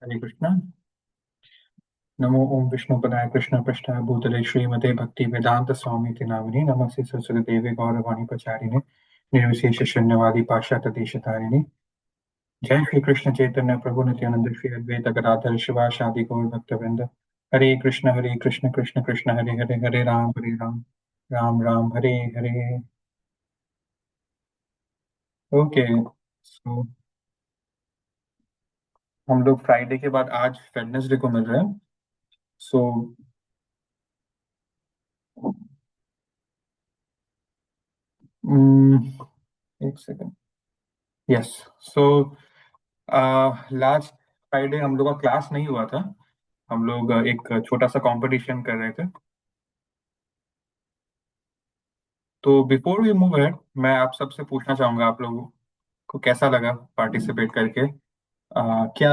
हरे कृष्णा। नमो ओम विष्णुपदाय कृष्णपृष्ठाय भूतले श्रीमते भक्ति वेदांत स्वामी नामिने नमस्ते सरस्वती देवी गौरवाणी प्रचारिणे निर्विशेष शून्यवादी पाश्चात्य देशतारिणे। जय श्री कृष्ण चैतन्य प्रभु नित्यानंद श्री अद्वैत गदाधर शिवासादि गौर भक्तवृंद। हरे कृष्ण कृष्ण कृष्ण हरे हरे हरे राम राम राम हरे हरे। ओके, सो हम लोग फ्राइडे के बाद आज वेडनेसडे को मिल रहे हैं। सो एक second. Yes. So last Friday हम लोग का क्लास नहीं हुआ था। हम लोग एक छोटा सा कंपटीशन कर रहे थे। तो बिफोर वी मूव अहेड मैं आप सबसे पूछना चाहूंगा, आप लोगों को कैसा लगा पार्टिसिपेट करके? क्या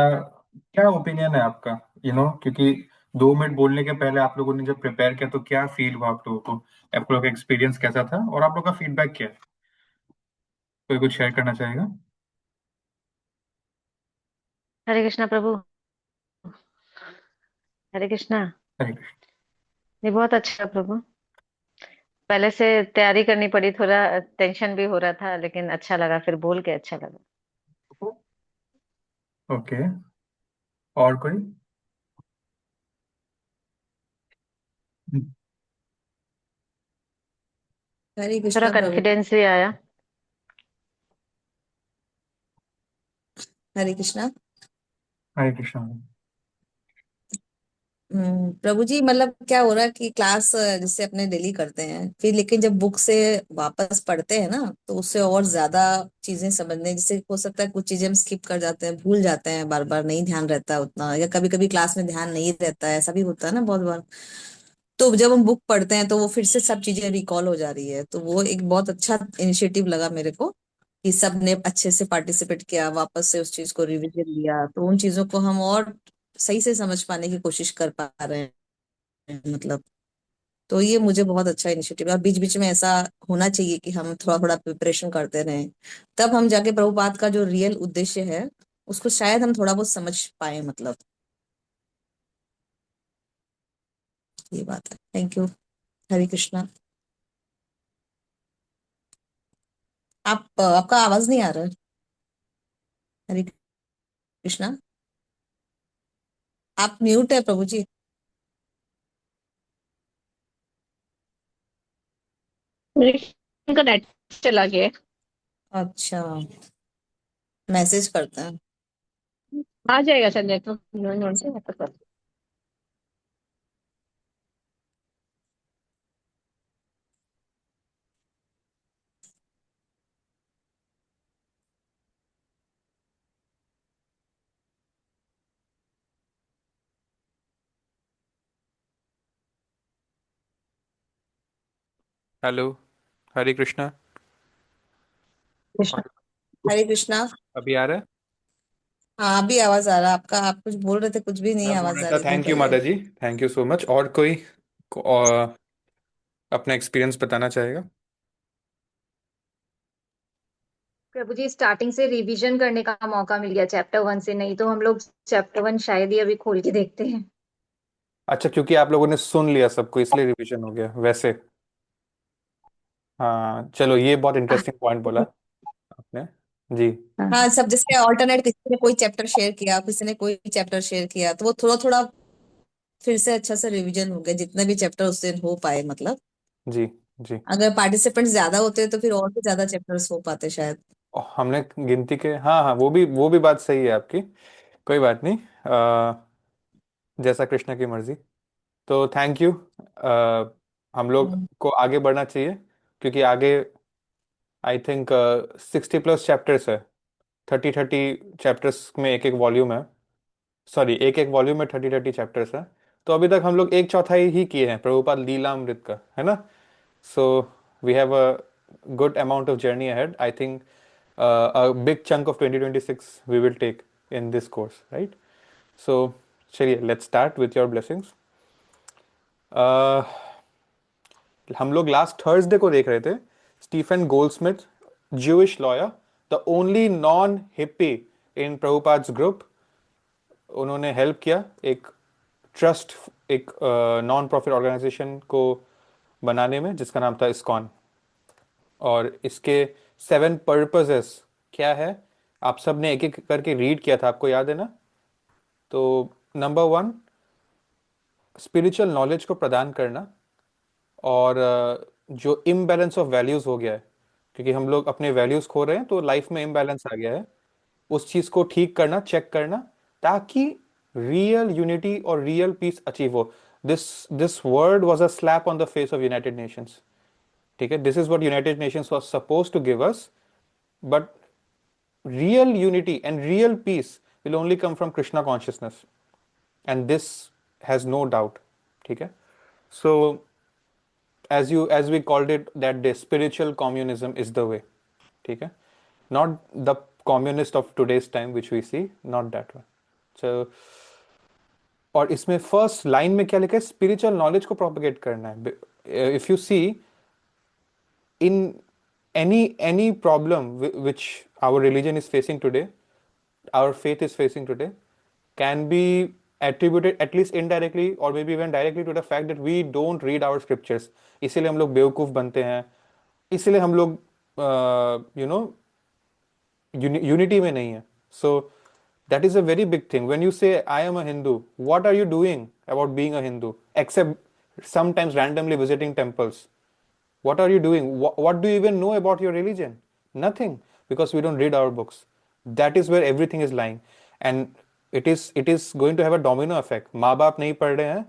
क्या ओपिनियन है आपका? क्योंकि 2 मिनट बोलने के पहले आप लोगों ने जब प्रिपेयर किया तो क्या फील हुआ आप लोगों को? आप लोगों का एक्सपीरियंस कैसा था और आप लोगों का फीडबैक क्या है? कोई कुछ शेयर करना चाहेगा? हरे कृष्णा प्रभु। हरे कृष्णा। हरे कृष्ण। ये बहुत अच्छा प्रभु। पहले से तैयारी करनी पड़ी, थोड़ा टेंशन भी हो रहा था, लेकिन अच्छा लगा, फिर बोल के अच्छा लगा। ओके, और कोई? हरे थोड़ा कृष्णा प्रभु। कॉन्फिडेंस भी आया। हरे कृष्णा। हरे कृष्ण। प्रभु जी, मतलब क्या हो रहा है कि क्लास जिससे अपने डेली करते हैं, फिर लेकिन जब बुक से वापस पढ़ते हैं ना, तो उससे और ज्यादा चीजें समझने, जिससे हो सकता है कुछ चीजें हम स्किप कर जाते हैं, भूल जाते हैं, बार बार नहीं ध्यान रहता है उतना, या कभी कभी क्लास में ध्यान नहीं रहता है, ऐसा भी होता है ना बहुत बार। तो जब हम बुक पढ़ते हैं तो वो फिर से सब चीजें रिकॉल हो जा रही है, तो वो एक बहुत अच्छा इनिशिएटिव लगा मेरे को कि सब ने अच्छे से पार्टिसिपेट किया, वापस से उस चीज को रिविजन लिया, तो उन चीजों को हम और सही से समझ पाने की कोशिश कर पा रहे हैं, मतलब। तो ये मुझे बहुत अच्छा इनिशिएटिव है, और बीच बीच में ऐसा होना चाहिए कि हम थोड़ा थोड़ा प्रिपरेशन करते रहें, तब हम जाके प्रभुपाद का जो रियल उद्देश्य है उसको शायद हम थोड़ा बहुत समझ पाए, मतलब। ये बात है। Thank you. हरे कृष्णा। आपका आवाज नहीं आ रहा है। हरे कृष्णा। आप म्यूट है प्रभु जी। मेरे का नेट चला गया है। अच्छा, मैसेज करते हैं। आ जाएगा शायद नेटवर्क नोट से नेटवर्क। हेलो। हरे कृष्णा। कृष्णा। हरे कृष्णा। अभी आ रहा है? हाँ, अभी आवाज आ रहा है आपका, आप कुछ बोल रहे थे, कुछ भी नहीं मैं बोल आवाज रहा आ था, रही थी थैंक यू पहले। माता जी, थैंक यू सो मच। और कोई अपना एक्सपीरियंस बताना चाहेगा? प्रभु जी, स्टार्टिंग से रिवीजन करने का मौका मिल गया चैप्टर 1 से, नहीं तो हम लोग चैप्टर 1 शायद ही अभी खोल के देखते हैं। अच्छा, क्योंकि आप लोगों ने सुन लिया सबको इसलिए रिवीजन हो गया वैसे। हाँ चलो, ये बहुत इंटरेस्टिंग पॉइंट बोला आपने। जी। हाँ, सब जैसे ऑल्टरनेट, किसी ने कोई चैप्टर शेयर किया, किसी ने कोई चैप्टर शेयर किया, तो वो थोड़ा थोड़ा फिर से अच्छा से रिवीजन हो गया, जितने भी चैप्टर उससे हो पाए, मतलब। जी। जी। अगर पार्टिसिपेंट्स ज्यादा होते तो फिर और भी ज्यादा चैप्टर्स हो पाते शायद। और हमने गिनती के, हाँ हाँ, वो भी बात सही है आपकी। कोई बात नहीं। जैसा कृष्ण की मर्जी। तो थैंक यू। हम लोग हम्म। को आगे बढ़ना चाहिए, क्योंकि आगे आई थिंक 60+ चैप्टर्स है। 30 चैप्टर्स में एक एक वॉल्यूम है। सॉरी, एक एक वॉल्यूम में 30 चैप्टर्स है। तो अभी तक हम लोग एक चौथाई ही किए हैं प्रभुपाद लीलामृत का, है ना? So we have a good amount of journey ahead, I think. A big chunk of 2026 we will take in this course, right? So चलिए, let's start with your blessings. हम लोग लास्ट थर्सडे को देख रहे थे Stephen Goldsmith, Jewish lawyer, the only non-hippie in Prabhupada's group, उन्होंने help किया एक ट्रस्ट, एक नॉन प्रॉफिट ऑर्गेनाइजेशन को बनाने में, जिसका नाम था इस्कॉन। और इसके 7 पर्पसेस क्या है, आप सब ने एक एक करके रीड किया था, आपको याद है ना? तो नंबर 1, स्पिरिचुअल नॉलेज को प्रदान करना। और जो इम्बैलेंस ऑफ वैल्यूज़ हो गया है, क्योंकि हम लोग अपने वैल्यूज़ खो रहे हैं, तो लाइफ में इम्बैलेंस आ गया है, उस चीज़ को ठीक करना, चेक करना, ताकि रियल यूनिटी और रियल पीस अचीव हो। This this word was a slap on the face of United Nations. ठीक है, this is what United Nations was suppose to give us, but real unity and real peace will only come from Krishna consciousness, and this has no doubt. ठीक है, so as we called it that day, spiritual communism is the way. ठीक है, not the communist of today's time which we see, not that one. So और इसमें first line में क्या लिखा है, स्पिरिचुअल नॉलेज को प्रोपेगेट करना है। If you see in any problem which our religion is facing today, our faith is facing today, can be attributed at least indirectly or maybe even directly to the fact that we don't read our scriptures। इसीलिए हम लोग बेवकूफ बनते हैं, इसीलिए हम लोग you know unity में नहीं है। So that is a very big thing. When you say I am a Hindu, what are you doing about being a Hindu except sometimes randomly visiting temples? What are you doing? What do you even know about your religion? Nothing, because we don't read our books. That is where everything is lying, and it is going to have a domino effect. माँ बाप नहीं पढ़ रहे हैं,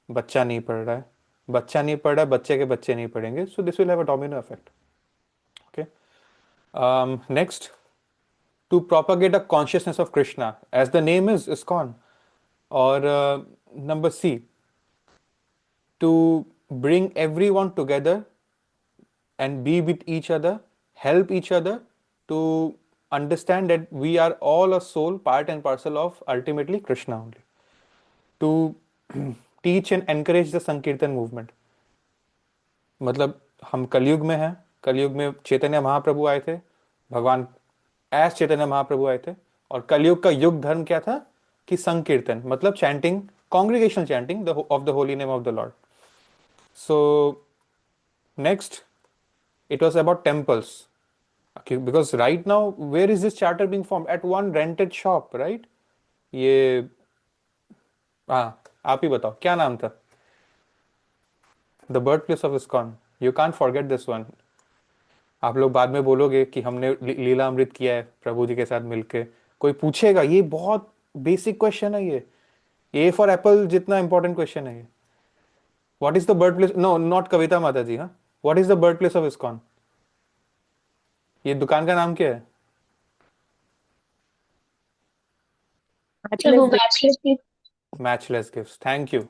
बच्चा नहीं पढ़ रहा है, बच्चा नहीं पढ़ रहा है, बच्चे के बच्चे नहीं पढ़ेंगे, so this will have a domino effect. Okay. Next, to propagate a consciousness of Krishna, as the name is ISKCON. Or number C, to bring everyone together and be with each other, help each other to understand that we are all a soul, part and parcel of ultimately Krishna only. To teach and encourage the Sankirtan movement. मतलब हम कलयुग में हैं, कलयुग में चैतन्य महाप्रभु आए थे, भगवान एस चैतन्य महाप्रभु आए थे, और कलयुग का युग धर्म क्या था कि संकीर्तन, मतलब chanting, congregational chanting of the holy name of the Lord. So next, it was about temples. Okay, because right now where is this charter being formed? At one rented shop, right? ये हाँ, आप ही बताओ क्या नाम था? The birthplace of ISKCON. You can't forget this one. आप लोग बाद में बोलोगे कि हमने लीला अमृत किया है प्रभु जी के साथ मिलके, कोई पूछेगा, ये बहुत बेसिक क्वेश्चन है, ये फॉर एप्पल जितना इंपॉर्टेंट क्वेश्चन है ये. What is the birth place, no not Kavita माता जी, हाँ, what is the birth place of ISKCON? ये दुकान का नाम क्या है? सर वो बैचलर्स की मैचलेस गिफ्ट्स. Thank you.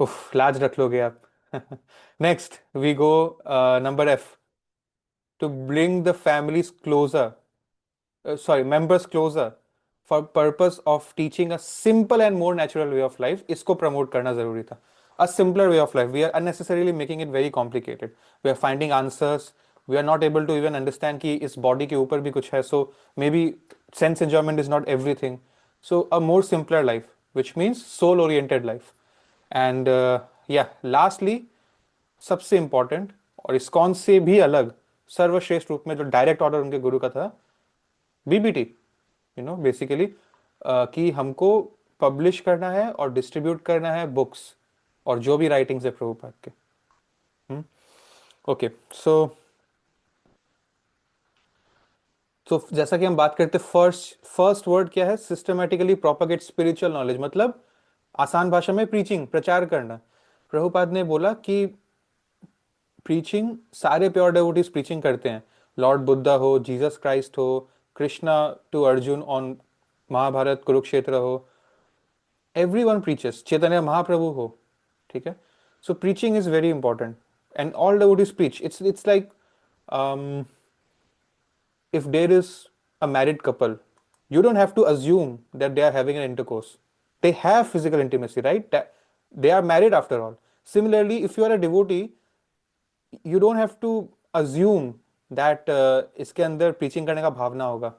उफ, लाज रख लोगे आप. Next we go number F, to bring the families closer, members closer, for purpose of teaching a simple and more natural way of life. इसको प्रमोट करना जरूरी था. A simpler way of life. We are unnecessarily making it very complicated. We are finding answers. We are not able to even understand कि इस body के ऊपर भी कुछ है. So maybe sense enjoyment is not everything. So a more simpler life, which means soul oriented life. And yeah, lastly, सबसे important और ISKCON से भी अलग, सर्वश्रेष्ठ रूप में जो डायरेक्ट ऑर्डर उनके गुरु का था, बीबीटी, बेसिकली कि हमको पब्लिश करना है और डिस्ट्रीब्यूट करना है बुक्स और जो भी राइटिंग्स है प्रभुपाद के. ओके, सो जैसा कि हम बात करते, फर्स्ट वर्ड क्या है, सिस्टमेटिकली प्रोपागेट स्पिरिचुअल नॉलेज, मतलब आसान भाषा में प्रीचिंग, प्रचार करना. प्रभुपाद ने बोला कि प्रीचिंग, सारे प्योर डेवोटीज प्रीचिंग करते हैं, लॉर्ड बुद्धा हो, जीसस क्राइस्ट हो, कृष्णा टू अर्जुन ऑन महाभारत कुरुक्षेत्र हो, एवरीवन प्रीचेस, चैतन्य महाप्रभु हो. ठीक है, so preaching is very important and all devotees preach. It's like if there is a married couple, you don't have to assume that they are having an intercourse. They have physical intimacy, right? They are married after all. Similarly, if you are a devotee, you don't have to assume that इसके अंदर preaching करने का भावना होगा.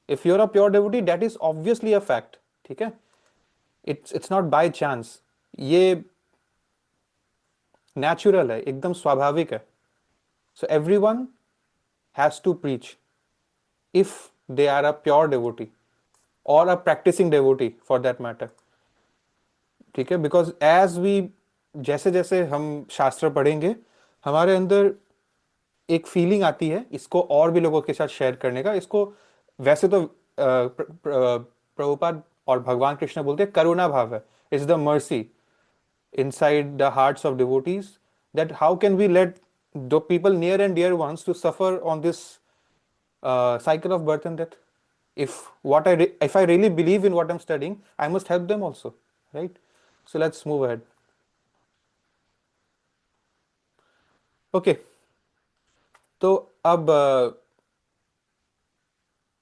If you are a pure devotee, that is obviously a fact. ठीक है, it's not by chance, ये natural है, एकदम स्वाभाविक है. So everyone has to preach if they are a pure devotee or a practicing devotee for that matter. ठीक है, because as we, जैसे जैसे हम शास्त्र पढ़ेंगे हमारे अंदर एक फीलिंग आती है इसको और भी लोगों के साथ शेयर करने का. इसको वैसे तो प्रभुपाद और भगवान कृष्ण बोलते हैं करुणा भाव है, it's the mercy inside the hearts of devotees, that how can we let the people near and dear ones to suffer on this cycle of birth and death. If I really believe in what I'm studying, I must help them also, right? So let's move ahead. Okay, तो अब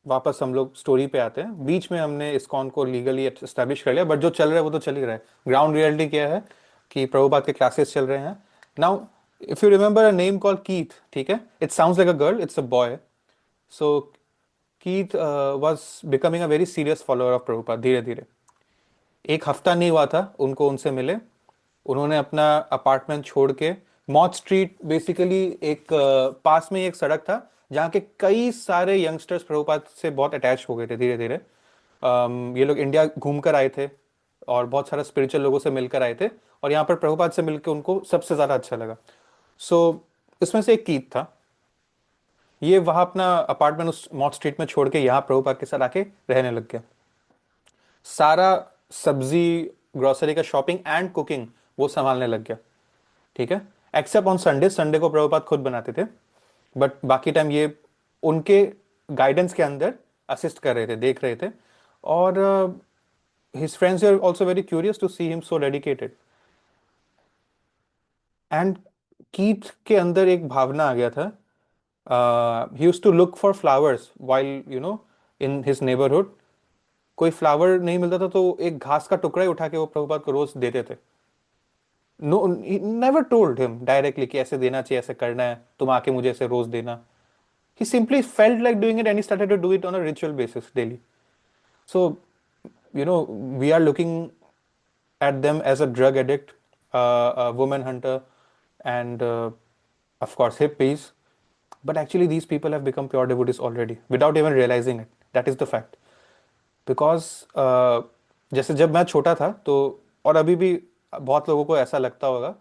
वापस हम लोग story पे आते हैं. बीच में हमने इस्कॉन को लीगली एस्टेब्लिश कर लिया, बट जो चल रहा है वो तो चल ही रहा है. ग्राउंड रियलिटी क्या है कि प्रभुपाद के क्लासेस चल रहे हैं. Now if you remember a name called Keith, ठीक है, it sounds like a girl, it's a boy. So Keith was becoming a very serious follower of Prabhupada. धीरे धीरे, एक हफ्ता नहीं हुआ था उनको उनसे मिले, उन्होंने अपना अपार्टमेंट छोड़ के, मॉथ स्ट्रीट बेसिकली एक पास में एक सड़क था जहाँ के कई सारे यंगस्टर्स प्रभुपाद से बहुत अटैच हो गए थे धीरे धीरे. ये लोग इंडिया घूम कर आए थे और बहुत सारे स्पिरिचुअल लोगों से मिलकर आए थे, और यहाँ पर प्रभुपाद से मिलकर उनको सबसे ज़्यादा अच्छा लगा. सो इसमें से एक कीथ था, ये वहाँ अपना अपार्टमेंट उस मॉथ स्ट्रीट में छोड़ के यहाँ प्रभुपाद के साथ आके रहने लग गया. सारा सब्जी, ग्रोसरी का शॉपिंग एंड कुकिंग वो संभालने लग गया. ठीक है, एक्सेप्ट ऑन संडे, संडे को प्रभुपाद खुद बनाते थे, बट बाकी टाइम ये उनके गाइडेंस के अंदर असिस्ट कर रहे थे, देख रहे थे. और his friends are also very curious to see him so dedicated. And Keith के अंदर एक भावना आ गया था. He used to look for flowers while in his neighbourhood. कोई फ्लावर नहीं मिलता था तो एक घास का टुकड़ा ही उठा के वो प्रभुपाद को रोज देते थे. No, never told him directly कि ऐसे देना चाहिए, ऐसे करना है, तुम आके मुझे ऐसे रोज देना. He simply felt like doing it and he started to do it on a ritual basis daily. So, we are looking at them as a drug addict, a woman hunter, and of course hippies. But actually, these people have become pure devotees already without even realizing it. That is the fact. Because जैसे जब मैं छोटा था तो, और अभी भी बहुत लोगों को ऐसा लगता होगा,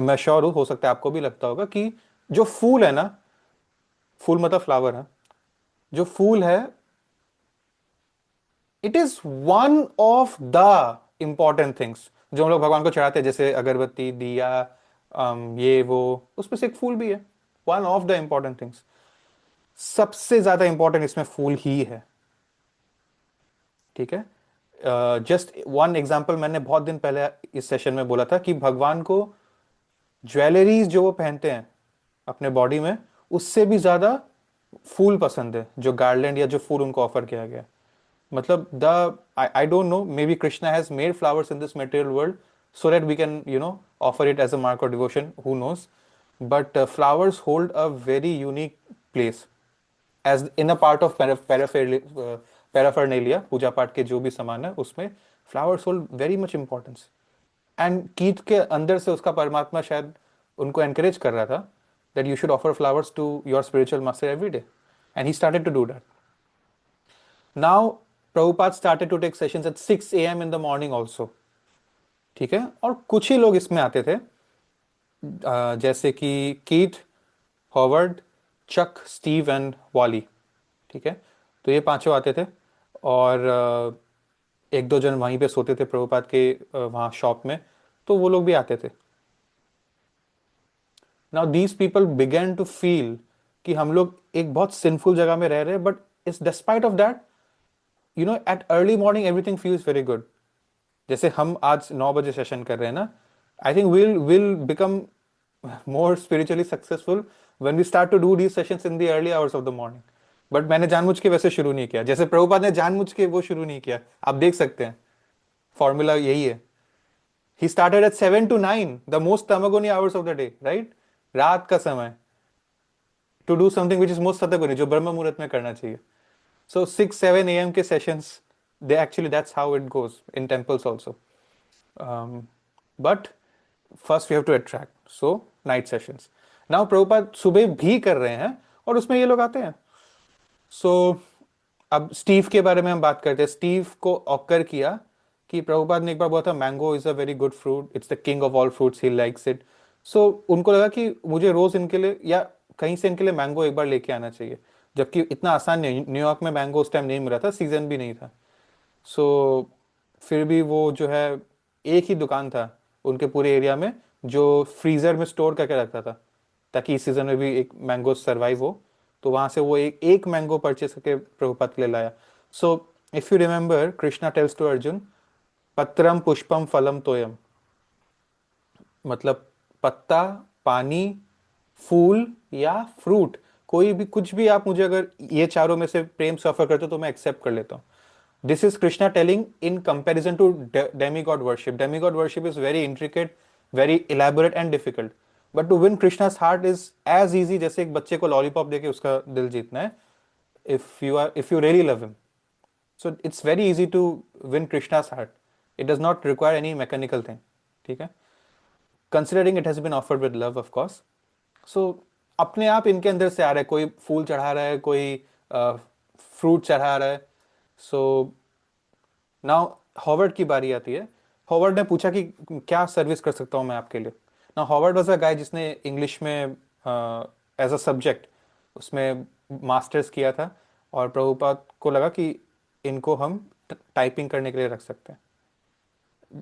मैं श्योर हूँ, हो सकता है आपको भी लगता होगा कि जो फूल है ना, फूल मतलब फ्लावर है, जो फूल है, it is one of the important things जो हम लोग भगवान को चढ़ाते हैं, जैसे अगरबत्ती, दिया, ये वो, उसमें से एक फूल भी है. One of the important things, सबसे ज्यादा इंपॉर्टेंट इसमें फूल ही है. ठीक है, जस्ट वन एग्जाम्पल मैंने बहुत दिन पहले इस सेशन में बोला था कि भगवान को ज्वेलरीज जो वो पहनते हैं अपने बॉडी में, उससे भी ज्यादा फूल पसंद है, जो गार्लैंड या जो फूल उनको ऑफर किया गया. मतलब I don't know, may be Krishna has made flowers in this material world so that we can offer it as a mark of devotion, who knows. But flowers hold a very unique place as in a part of paraphernalia, पूजा पाठ के जो भी सामान है उसमें flowers hold very much importance. And Keith के अंदर से उसका परमात्मा शायद उनको encourage कर रहा था that you should offer flowers to your spiritual master every day, and he started to do that. Now Prabhupada started to take sessions at 6 a.m. in the morning also. ठीक है, और कुछ ही लोग इसमें आते थे, जैसे कि Keith, Howard, Chuck, Steve and Wally. ठीक है, तो ये पांचों आते थे, और एक दो जन वहीं पे सोते थे प्रभुपाद के वहाँ शॉप में, तो वो लोग भी आते थे. Now these people began to feel कि हम लोग एक बहुत सिंफुल जगह में रह रहे हैं, but it's despite of that at early morning everything feels very good. जैसे हम आज 9 बजे सेशन कर रहे हैं ना, I think will become more spiritually successful when we start to do these sessions in the early hours of the morning. But मैंने जानबूझ के वैसे शुरू नहीं किया, जैसे प्रभुपाद ने जानबूझ के वो शुरू नहीं किया. आप देख सकते हैं फॉर्मूला यही है. He started at 7 to 9, the most tamoguni hours of the day, right, रात का समय, to do something which is most satguni, जो ब्रह्म मुहूर्त में करना चाहिए. सो 6-7 AM के sessions they actually, that's how it goes in temples also. But first we have to attract, so night sessions. now Prabhupada सुबह भी कर रहे हैं और उसमें ये लोग आते हैं. सो अब स्टीव के बारे में हम बात करते हैं. स्टीव को ऑकर किया कि प्रभुपाद ने एक बार बोला था mango is a very good fruit, it's the king of all fruits, he likes it. So उनको लगा कि मुझे रोज इनके लिए या कहीं से इनके लिए मैंगो एक बार लेके आना चाहिए, जबकि इतना आसान नहीं. न्यूयॉर्क में मैंगो उस टाइम नहीं मिल रहा था, सीजन भी नहीं था. सो फिर भी वो जो है, एक ही दुकान था उनके पूरे एरिया में जो फ्रीजर में स्टोर करके रखता था ताकि इस सीजन में भी एक मैंगो सरवाइव हो. तो वहां से वो एक एक मैंगो परचेस करके प्रभुपाद के लिए लाया. So if you remember, Krishna tells to Arjuna, पत्रम पुष्पम फलम तोयम, मतलब पत्ता, पानी, फूल या फ्रूट, कोई भी कुछ भी आप मुझे अगर ये चारों में से प्रेम से ऑफर करते हो तो मैं एक्सेप्ट कर लेता हूँ. This is Krishna telling in comparison to demigod worship. Demigod worship is very intricate, very elaborate and difficult. But to win Krishna's heart is as easy जैसे एक बच्चे को लॉलीपॉप देके उसका दिल जीतना है. If you really love him, so it's very easy to win Krishna's heart. It does not require any mechanical thing. ठीक है? Considering it has been offered with love, of course. So अपने आप इनके अंदर से आ रहा है, कोई फूल चढ़ा रहा है, कोई फ्रूट चढ़ा रहा है. सो नाउ हॉवर्ड की बारी आती है. हॉवर्ड ने पूछा कि क्या सर्विस कर सकता हूँ मैं आपके लिए. नाउ हॉवर्ड वाज अ गाय जिसने इंग्लिश में एज अ सब्जेक्ट उसमें मास्टर्स किया था, और प्रभुपाद को लगा कि इनको हम टाइपिंग करने के लिए रख सकते हैं.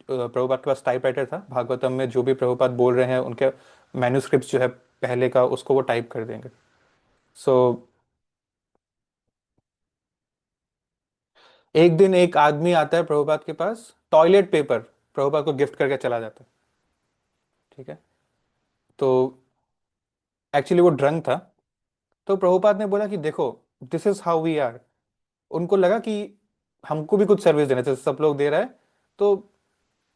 प्रभुपाद के पास टाइपराइटर था. भागवतम में जो भी प्रभुपाद बोल रहे हैं उनके मैन्युस्क्रिप्ट जो है पहले का, उसको वो टाइप कर देंगे. सो एक दिन एक आदमी आता है प्रभुपाद के पास, टॉयलेट पेपर प्रभुपाद को गिफ्ट करके चला जाता है. ठीक है? तो एक्चुअली वो ड्रंक था. तो प्रभुपाद ने बोला कि देखो, this is how we are. उनको लगा कि हमको भी कुछ सर्विस देना चाहिए, सब लोग दे रहा है तो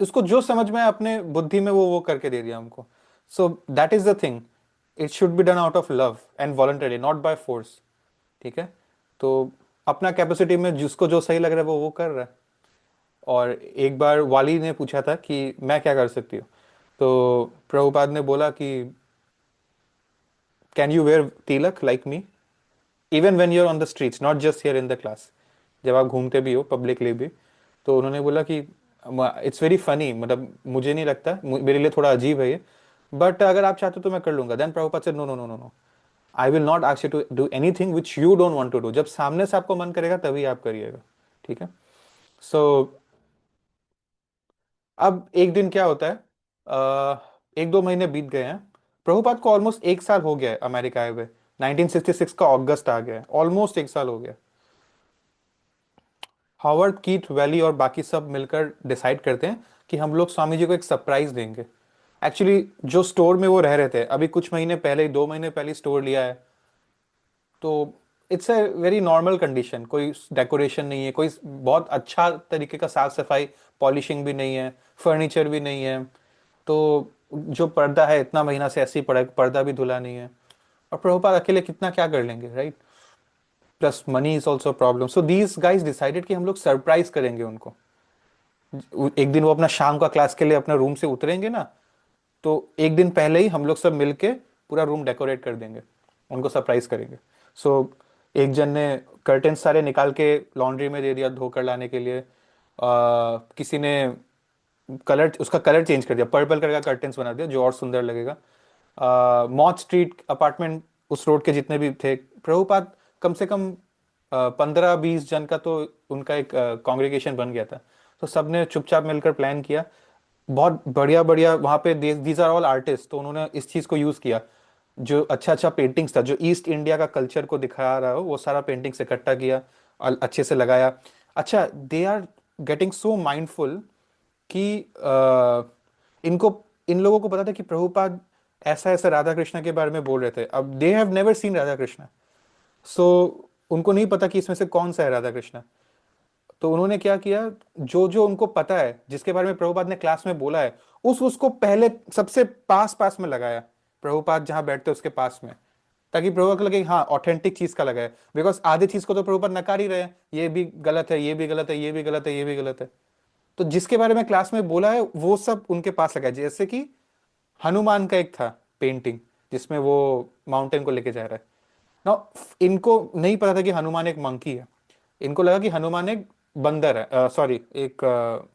उसको जो समझ में आए अपने बुद्धि में वो करके दे दिया हमको. सो that is the thing, it should be done out of love and voluntary, not by force. ठीक है? तो अपना कैपेसिटी में जिसको जो सही लग रहा है वो कर रहा है. और एक बार वाली ने पूछा था कि मैं क्या कर सकती हूँ, तो प्रभुपाद ने बोला कि can you wear tilak like me even when you are on the streets, not just here in the class, जब आप घूमते भी हो पब्लिकली भी. तो उन्होंने बोला कि इट्स वेरी फनी, मतलब मुझे नहीं लगता, मेरे लिए थोड़ा अजीब है ये, बट अगर आप चाहते हो तो मैं कर लूंगा. देन प्रभुपाद से no no no no no, I will not ask you to do anything which you don't want to do. जब सामने से आपको मन करेगा तभी आप करिएगा. ठीक है? सो अब एक दिन क्या होता है, एक दो महीने बीत गए हैं. प्रभुपाद को ऑलमोस्ट एक साल हो गया है अमेरिका आए हुए. 1966 का अगस्त आ गया है, ऑलमोस्ट एक साल हो गया. हॉवर्ड, कीथ वैली और बाकी सब मिलकर डिसाइड करते हैं कि हम लोग स्वामी जी को एक सरप्राइज देंगे. एक्चुअली जो स्टोर में वो रह रहे थे, अभी कुछ महीने पहले ही, 2 महीने पहले स्टोर लिया है, तो it's a very normal condition. कोई डेकोरेशन नहीं है, कोई बहुत अच्छा तरीके का साफ सफाई, पॉलिशिंग भी नहीं है, फर्नीचर भी नहीं है. तो जो पर्दा है इतना महीना से ऐसे ही पड़ा है, पर्दा भी धुला नहीं है. और प्रभुपाद अकेले कितना क्या कर लेंगे, right? Plus money is also problem. So these guys decided कि हम लोग सरप्राइज करेंगे उनको. एक दिन वो अपना शाम का क्लास के लिए अपना रूम से उतरेंगे ना, तो एक दिन पहले ही हम लोग सब मिलके पूरा रूम डेकोरेट कर देंगे, उनको सरप्राइज करेंगे. सो एक जन ने कर्टेन सारे निकाल के लॉन्ड्री में दे दिया धोकर लाने के लिए. किसी ने कलर, उसका कलर चेंज कर दिया, पर्पल कलर का कर्टेन्स बना दिया जो और सुंदर लगेगा. मॉथ स्ट्रीट अपार्टमेंट, उस रोड के जितने भी थे, प्रभुपाद कम से कम 15-20 जन का तो उनका एक कांग्रेगेशन बन गया था. तो सबने चुपचाप मिलकर प्लान किया. बहुत बढ़िया बढ़िया वहाँ पे, दीज आर ऑल आर्टिस्ट, तो उन्होंने इस चीज़ को यूज़ किया. जो अच्छा अच्छा पेंटिंग्स था जो ईस्ट इंडिया का कल्चर को दिखा रहा हो, वो सारा पेंटिंग्स इकट्ठा किया और अच्छे से लगाया. अच्छा, they are getting so mindful कि इनको, इन लोगों को पता था कि प्रभुपाद ऐसा ऐसा राधा कृष्णा के बारे में बोल रहे थे. अब they have never seen Radha Krishna, so उनको नहीं पता कि इसमें से कौन सा है राधा कृष्णा. तो उन्होंने क्या किया, जो जो उनको पता है, जिसके बारे में प्रभुपाद ने क्लास में बोला है, उसको पहले सबसे पास पास में लगाया, प्रभुपाद जहां बैठते उसके पास में. ताकि प्रभुपाद को लगे कि हाँ ऑथेंटिक चीज का लगा है, बिकॉज आधे चीज को तो प्रभुपाद नकार ही रहे हैं, ये भी गलत है, ये भी गलत है, ये भी गलत है, ये भी गलत है। तो जिसके बारे में क्लास में बोला है वो सब उनके पास लगा है। जैसे कि हनुमान का एक था पेंटिंग जिसमें वो माउंटेन को लेके जा रहा है ना, इनको नहीं पता था कि हनुमान एक मंकी है, इनको लगा कि हनुमान एक बंदर है, सॉरी एक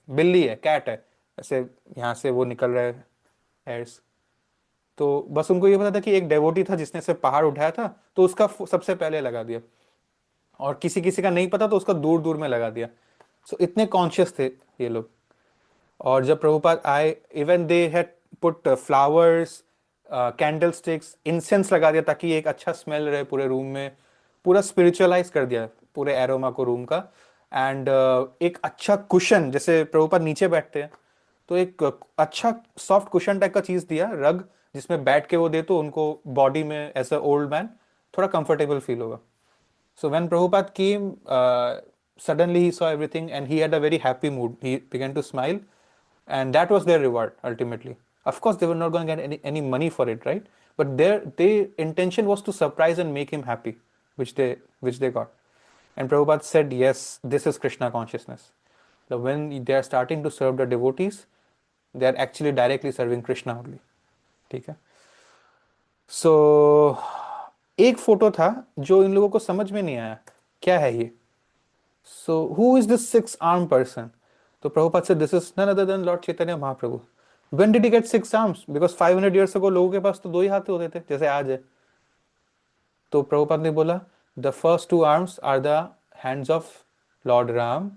बिल्ली है, कैट है, ऐसे यहाँ से वो निकल रहा है hairs। तो बस उनको ये पता था कि एक डेवोटी था जिसने से पहाड़ उठाया था, तो उसका सबसे पहले लगा दिया, और किसी किसी का नहीं पता तो उसका दूर दूर में लगा दिया। सो इतने कॉन्शियस थे ये लोग। और जब प्रभुपाद आए, even they had put flowers, candle sticks, incense लगा दिया ताकि एक अच्छा स्मेल रहे पूरे रूम में, पूरा स्पिरिचुअलाइज कर दिया पूरे एरोमा को रूम का। एंड एक अच्छा कुशन, जैसे प्रभुपाद नीचे बैठते हैं तो एक अच्छा सॉफ्ट कुशन टाइप का चीज दिया, रग, जिसमें बैठ के वो दे तो उनको बॉडी में एज अ ओल्ड मैन थोड़ा कंफर्टेबल फील होगा। So when Prabhupada came, suddenly he saw everything and he had a very happy mood. He began to smile, and that was their reward ultimately. Of course, they were not going to get any money for it, right? But their intention was to surprise and make him happy, which they got. And Prabhupada said, yes, this is Krishna consciousness. So when they are starting to serve the devotees, they are actually directly serving Krishna only. ठीक है। सो एक photo था जो इन लोगों को समझ में नहीं आया क्या है ये। So who is this six arm person? तो प्रभुपाद से this is none other than Lord Chaitanya Mahaprabhu. When did he get six arms? Because 500 years ago लोगों के पास तो दो ही हाथ होते थे जैसे आज है। तो प्रभुपाद ने बोला the first two arms are the hands of Lord Rama,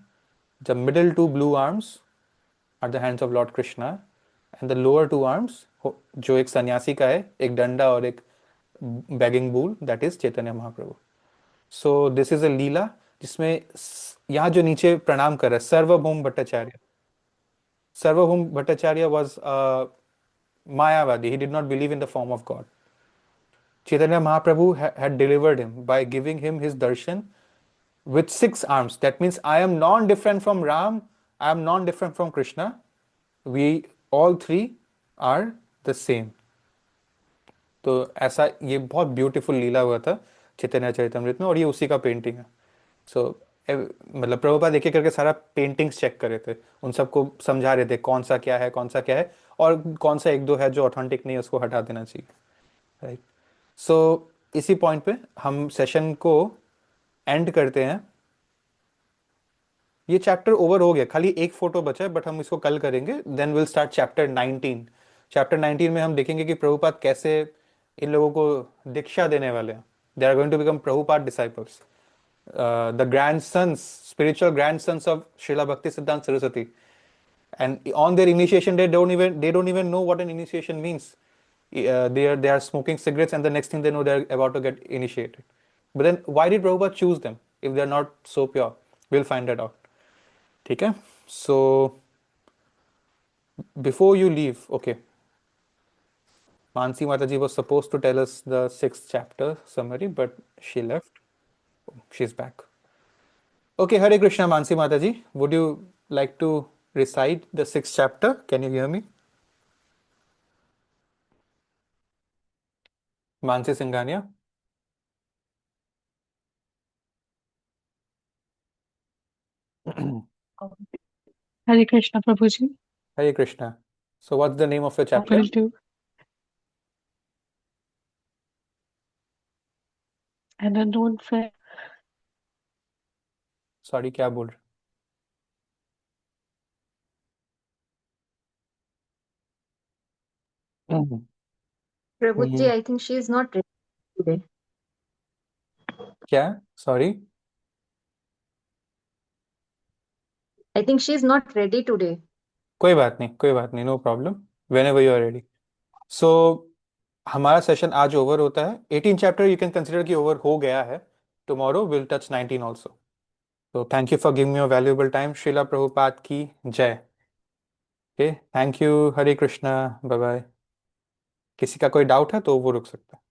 the middle two blue arms are the hands of Lord Krishna, and the lower two arms, जो एक सन्यासी का है, एक डंडा और एक begging bowl, that is Chaitanya Mahaprabhu. So this is a lila जिसमें यहाँ जो नीचे प्रणाम कर रहे हैं Sarvabhauma Bhattacharya. Sarvabhauma Bhattacharya was mayavadi, he did not believe in the form of God. Chaitanya Mahaprabhu had delivered him by giving him his darshan with six arms. That means I am non-different from Ram, I am non-different from Krishna, we all three are the same. तो ऐसा ये बहुत beautiful लीला हुआ था चैतन्य चरितमृत में, और ये उसी का पेंटिंग है। सो मतलब प्रभुपाद एक एक करके सारा पेंटिंग्स चेक कर रहे थे, उन सबको समझा रहे थे कौन सा क्या है, कौन सा क्या है, और कौन सा एक दो है जो ऑथेंटिक नहीं है उसको हटा देना चाहिए, राइट। सो इसी पॉइंट पे हम सेशन को एंड करते हैं। ये चैप्टर ओवर हो गया, खाली एक फोटो बचा है, बट हम इसको कल करेंगे। Then will start chapter 19। Chapter 19 में हम देखेंगे कि प्रभुपाद कैसे इन लोगों को दीक्षा देने वाले हैं। They are going to become Prabhupada disciples, the grandsons, spiritual grandsons of Srila Bhakti Siddhanta Saraswati. And on their initiation, they don't even know what an initiation means. They are smoking cigarettes, and the next thing they know, they're about to get initiated. But then, why did Prabhupada choose them if they're not so pure? We'll find that out. ठीक है? So before you leave, okay. Mansi Mataji was supposed to tell us the 6th chapter summary, but she left. She's back. Okay, Hare Krishna, Mansi Mataji. Would you like to recite the 6th chapter? Can you hear me? Mansi Singhania. Hare Krishna, Prabhuji. Hare Krishna. So, what's the name of your I chapter? will do. An unknown fair. Sorry, क्या बोल रहे? प्रभु जी, hmm, I think she is not ready today. क्या? Sorry. I think she is not ready today. कोई बात नहीं, कोई बात नहीं, no problem. Whenever you are ready. So, हमारा सेशन आज ओवर होता है। 18 चैप्टर यू कैन कंसिडर कि ओवर हो गया है। Tomorrow will touch 19 also. So, thank you for giving me your valuable time. Srila Prabhupada की जय। Okay, thank you. Hare Krishna, bye bye. किसी का कोई डाउट है तो वो रुक सकता है।